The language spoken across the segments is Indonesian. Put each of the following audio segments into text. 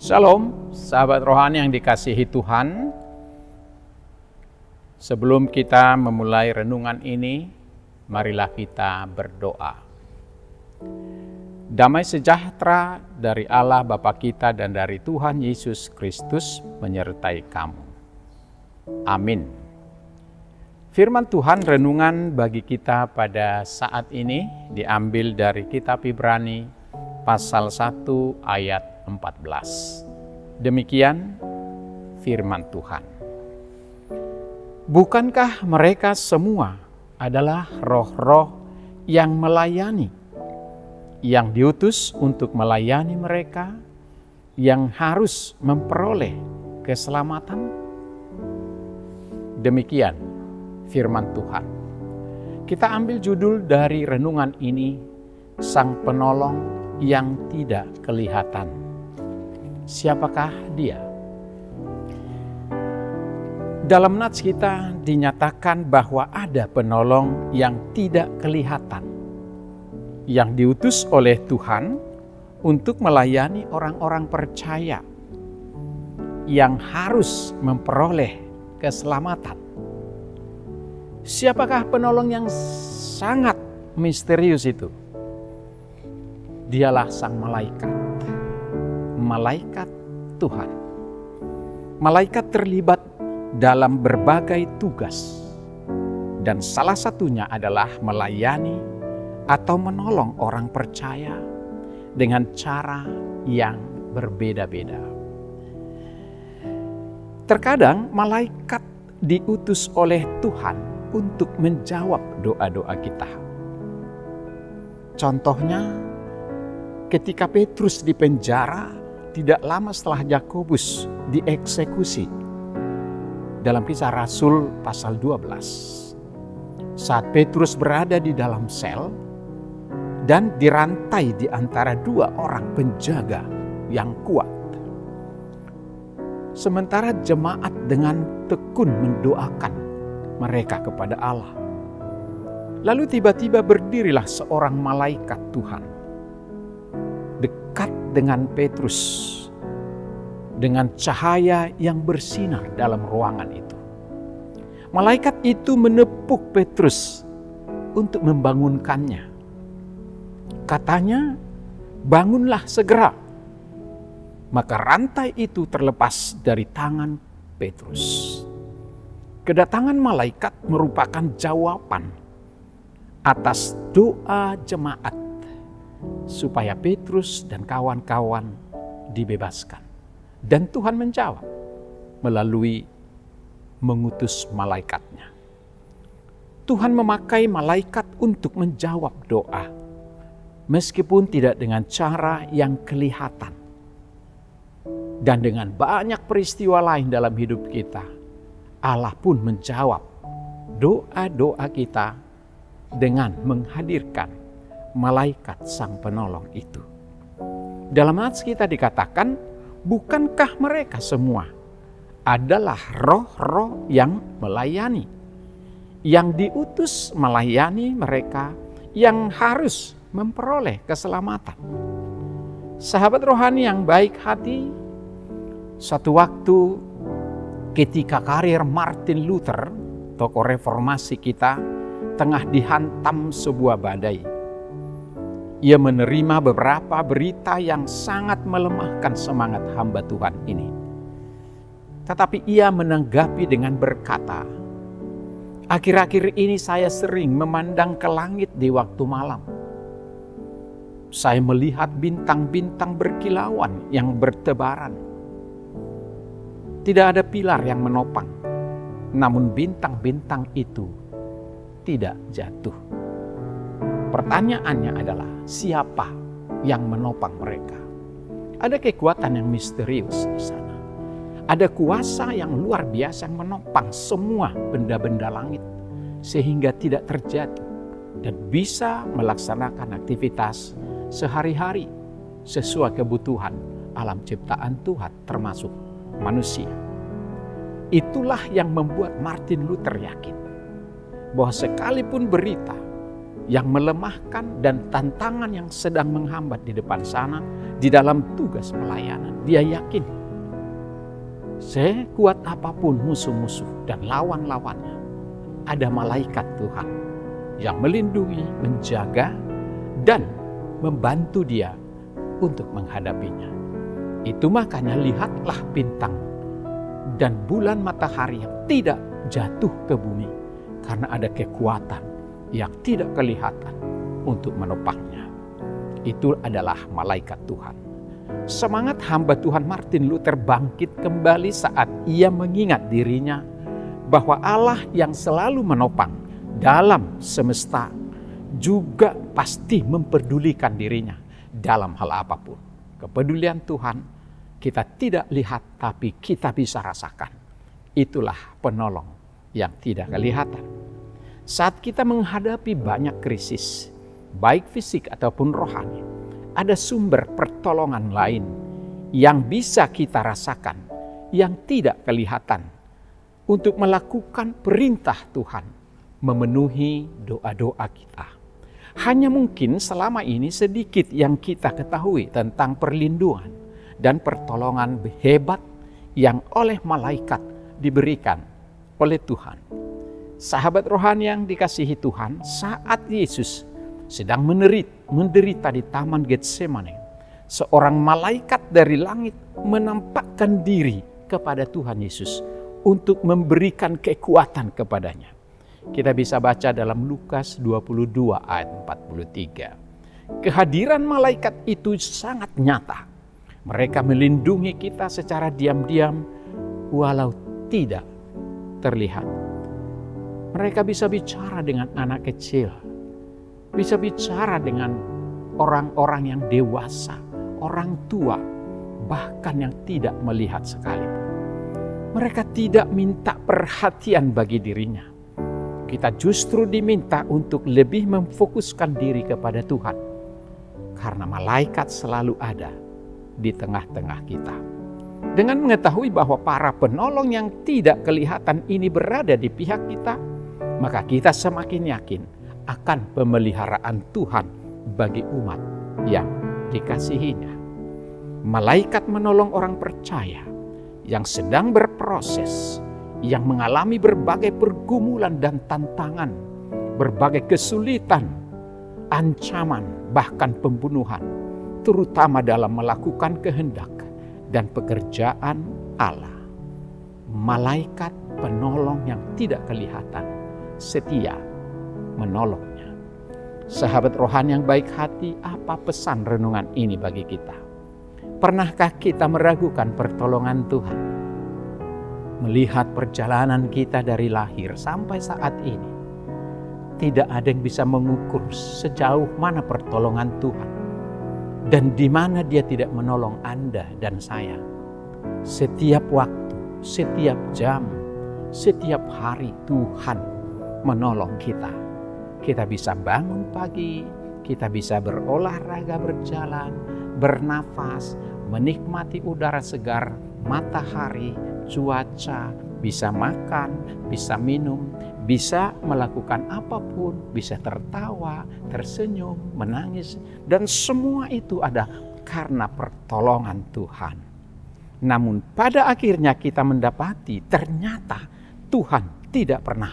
Shalom, sahabat rohani yang dikasihi Tuhan. Sebelum kita memulai renungan ini, marilah kita berdoa. Damai sejahtera dari Allah Bapa kita dan dari Tuhan Yesus Kristus menyertai kamu. Amin. Firman Tuhan renungan bagi kita pada saat ini diambil dari kitab Ibrani pasal 1 ayat 14. Demikian firman Tuhan. Bukankah mereka semua adalah roh-roh yang melayani, yang diutus untuk melayani mereka, yang harus memperoleh keselamatan? Demikian firman Tuhan. Kita ambil judul dari renungan ini, Sang Penolong yang Tidak Kelihatan. Siapakah dia? Dalam nats kita dinyatakan bahwa ada penolong yang tidak kelihatan, yang diutus oleh Tuhan untuk melayani orang-orang percaya, yang harus memperoleh keselamatan. Siapakah penolong yang sangat misterius itu? Dialah sang malaikat. Malaikat Tuhan. Malaikat terlibat dalam berbagai tugas, dan salah satunya adalah melayani atau menolong orang percaya dengan cara yang berbeda-beda. Terkadang malaikat diutus oleh Tuhan untuk menjawab doa-doa kita. Contohnya, ketika Petrus dipenjara, tidak lama setelah Yakobus dieksekusi. Dalam Kisah Rasul pasal 12. Saat Petrus berada di dalam sel dan dirantai di antara dua orang penjaga yang kuat. Sementara jemaat dengan tekun mendoakan mereka kepada Allah. Lalu tiba-tiba berdirilah seorang malaikat Tuhan dekat dengan Petrus dengan cahaya yang bersinar dalam ruangan itu. Malaikat itu menepuk Petrus untuk membangunkannya. Katanya, "Bangunlah segera." Maka rantai itu terlepas dari tangan Petrus. Kedatangan malaikat merupakan jawaban atas doa jemaat supaya Petrus dan kawan-kawan dibebaskan. Dan Tuhan menjawab melalui mengutus malaikatnya. Tuhan memakai malaikat untuk menjawab doa, meskipun tidak dengan cara yang kelihatan. Dan dengan banyak peristiwa lain dalam hidup kita, Allah pun menjawab doa-doa kita dengan menghadirkan malaikat Sang Penolong itu. Dalam nats kita dikatakan, bukankah mereka semua adalah roh-roh yang melayani, yang diutus melayani mereka, yang harus memperoleh keselamatan. Sahabat rohani yang baik hati, satu waktu ketika karir Martin Luther, tokoh reformasi kita, tengah dihantam sebuah badai, ia menerima beberapa berita yang sangat melemahkan semangat hamba Tuhan ini. Tetapi ia menanggapi dengan berkata, "Akhir-akhir ini saya sering memandang ke langit di waktu malam. Saya melihat bintang-bintang berkilauan yang bertebaran. Tidak ada pilar yang menopang, namun bintang-bintang itu tidak jatuh. Pertanyaannya adalah, siapa yang menopang mereka?" Ada kekuatan yang misterius di sana. Ada kuasa yang luar biasa yang menopang semua benda-benda langit sehingga tidak terjatuh dan bisa melaksanakan aktivitas sehari-hari sesuai kebutuhan alam ciptaan Tuhan termasuk manusia. Itulah yang membuat Martin Luther yakin bahwa sekalipun berita yang melemahkan dan tantangan yang sedang menghambat di depan sana di dalam tugas pelayanan. Dia yakin sekuat apapun musuh-musuh dan lawan-lawannya, ada malaikat Tuhan yang melindungi, menjaga, dan membantu dia untuk menghadapinya. Itu makanya lihatlah bintang dan bulan matahari yang tidak jatuh ke bumi, karena ada kekuatan yang tidak kelihatan untuk menopangnya. Itu adalah malaikat Tuhan. Semangat hamba Tuhan Martin Luther bangkit kembali saat ia mengingat dirinya bahwa Allah yang selalu menopang dalam semesta juga pasti memperdulikan dirinya dalam hal apapun. Kepedulian Tuhan kita tidak lihat, tapi kita bisa rasakan. Itulah penolong yang tidak kelihatan. Saat kita menghadapi banyak krisis, baik fisik ataupun rohani, ada sumber pertolongan lain yang bisa kita rasakan, yang tidak kelihatan, untuk melakukan perintah Tuhan, memenuhi doa-doa kita. Hanya mungkin selama ini sedikit yang kita ketahui tentang perlindungan dan pertolongan hebat yang oleh malaikat diberikan oleh Tuhan. Sahabat rohani yang dikasihi Tuhan, saat Yesus sedang menderita di Taman Getsemane, seorang malaikat dari langit menampakkan diri kepada Tuhan Yesus untuk memberikan kekuatan kepadanya. Kita bisa baca dalam Lukas 22 ayat 43. Kehadiran malaikat itu sangat nyata. Mereka melindungi kita secara diam-diam walau tidak terlihat. Mereka bisa bicara dengan anak kecil, bisa bicara dengan orang-orang yang dewasa, orang tua, bahkan yang tidak melihat sekalipun. Mereka tidak minta perhatian bagi dirinya. Kita justru diminta untuk lebih memfokuskan diri kepada Tuhan, karena malaikat selalu ada di tengah-tengah kita. Dengan mengetahui bahwa para penolong yang tidak kelihatan ini berada di pihak kita, maka kita semakin yakin akan pemeliharaan Tuhan bagi umat yang dikasihinya. Malaikat menolong orang percaya yang sedang berproses, yang mengalami berbagai pergumulan dan tantangan, berbagai kesulitan, ancaman, bahkan pembunuhan, terutama dalam melakukan kehendak dan pekerjaan Allah. Malaikat penolong yang tidak kelihatan setia menolongnya. Sahabat rohani yang baik hati, apa pesan renungan ini bagi kita? Pernahkah kita meragukan pertolongan Tuhan? Melihat perjalanan kita dari lahir sampai saat ini, tidak ada yang bisa mengukur sejauh mana pertolongan Tuhan dan di mana Dia tidak menolong Anda dan saya. Setiap waktu, setiap jam, setiap hari Tuhan menolong kita. Kita bisa bangun pagi, kita bisa berolahraga, berjalan, bernafas, menikmati udara segar, matahari, cuaca, bisa makan, bisa minum, bisa melakukan apapun, bisa tertawa, tersenyum, menangis, dan semua itu ada karena pertolongan Tuhan. Namun pada akhirnya kita mendapati ternyata Tuhan tidak pernah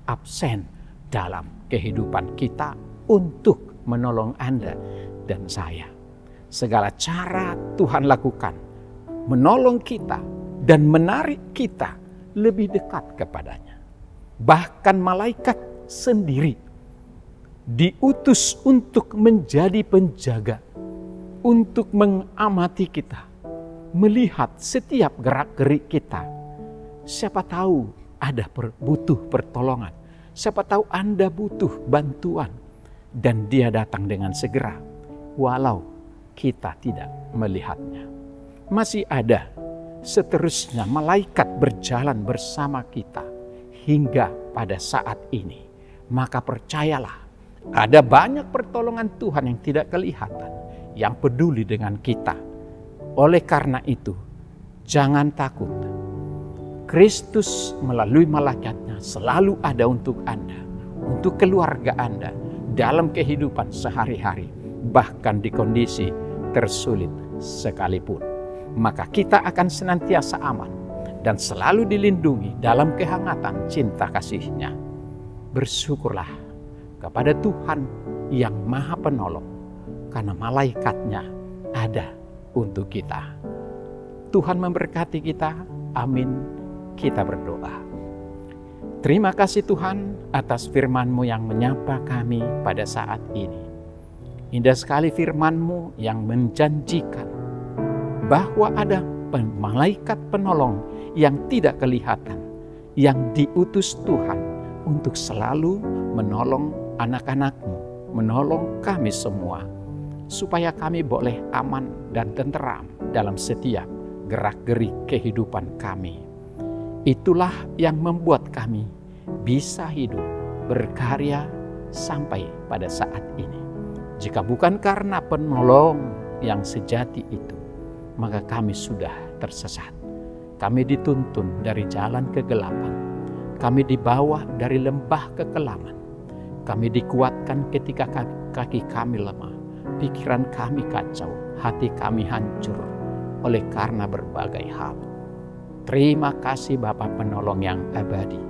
absen dalam kehidupan kita untuk menolong Anda dan saya. Segala cara Tuhan lakukan menolong kita dan menarik kita lebih dekat kepadanya. Bahkan malaikat sendiri diutus untuk menjadi penjaga, untuk mengamati kita, melihat setiap gerak-gerik kita. Siapa tahu ada butuh pertolongan, siapa tahu Anda butuh bantuan, dan Dia datang dengan segera walau kita tidak melihatnya. Masih ada seterusnya malaikat berjalan bersama kita hingga pada saat ini. Maka percayalah, ada banyak pertolongan Tuhan yang tidak kelihatan, yang peduli dengan kita. Oleh karena itu, jangan takut. Kristus melalui malaikatnya selalu ada untuk Anda, untuk keluarga Anda, dalam kehidupan sehari-hari, bahkan di kondisi tersulit sekalipun. Maka kita akan senantiasa aman dan selalu dilindungi dalam kehangatan cinta kasih-Nya. Bersyukurlah kepada Tuhan yang Maha Penolong, karena malaikat-Nya ada untuk kita. Tuhan memberkati kita. Amin. Kita berdoa. Terima kasih Tuhan atas firman-Mu yang menyapa kami pada saat ini. Indah sekali firman-Mu yang menjanjikan bahwa ada malaikat penolong yang tidak kelihatan, yang diutus Tuhan untuk selalu menolong anak-anak-Mu, menolong kami semua, supaya kami boleh aman dan tenteram dalam setiap gerak-gerik kehidupan kami. Itulah yang membuat kami bisa hidup, berkarya sampai pada saat ini. Jika bukan karena penolong yang sejati itu, maka kami sudah tersesat. Kami dituntun dari jalan kegelapan. Kami dibawa dari lembah kekelaman. Kami dikuatkan ketika kaki kami lemah. Pikiran kami kacau, hati kami hancur oleh karena berbagai hal. Terima kasih Bapa Penolong yang abadi,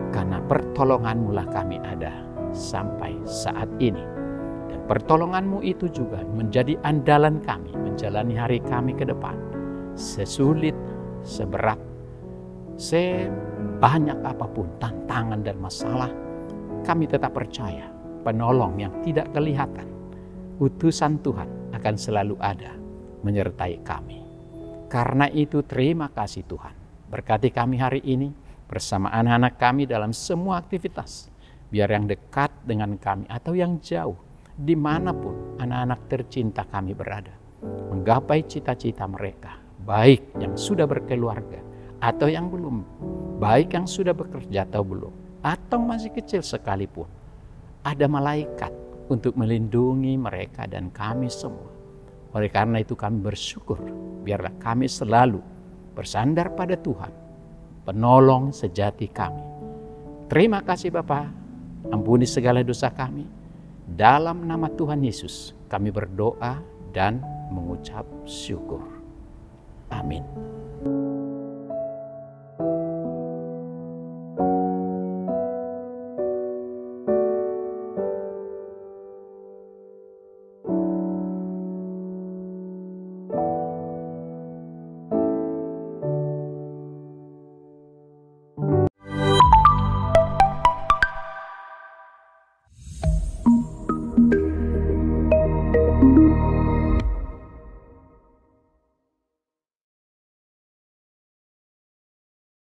karena pertolongan-Mu lah kami ada sampai saat ini. Dan pertolongan-Mu itu juga menjadi andalan kami menjalani hari kami ke depan. Sesulit, seberat, sebanyak apapun tantangan dan masalah, kami tetap percaya penolong yang tidak kelihatan, utusan Tuhan akan selalu ada menyertai kami. Karena itu terima kasih Tuhan. Berkati kami hari ini bersama anak-anak kami dalam semua aktivitas. Biar yang dekat dengan kami atau yang jauh, dimanapun anak-anak tercinta kami berada, menggapai cita-cita mereka, baik yang sudah berkeluarga atau yang belum, baik yang sudah bekerja atau belum, atau masih kecil sekalipun. Ada malaikat untuk melindungi mereka dan kami semua. Oleh karena itu kami bersyukur, biarlah kami selalu bersandar pada Tuhan, penolong sejati kami. Terima kasih Bapa, ampuni segala dosa kami. Dalam nama Tuhan Yesus kami berdoa dan mengucap syukur. Amin.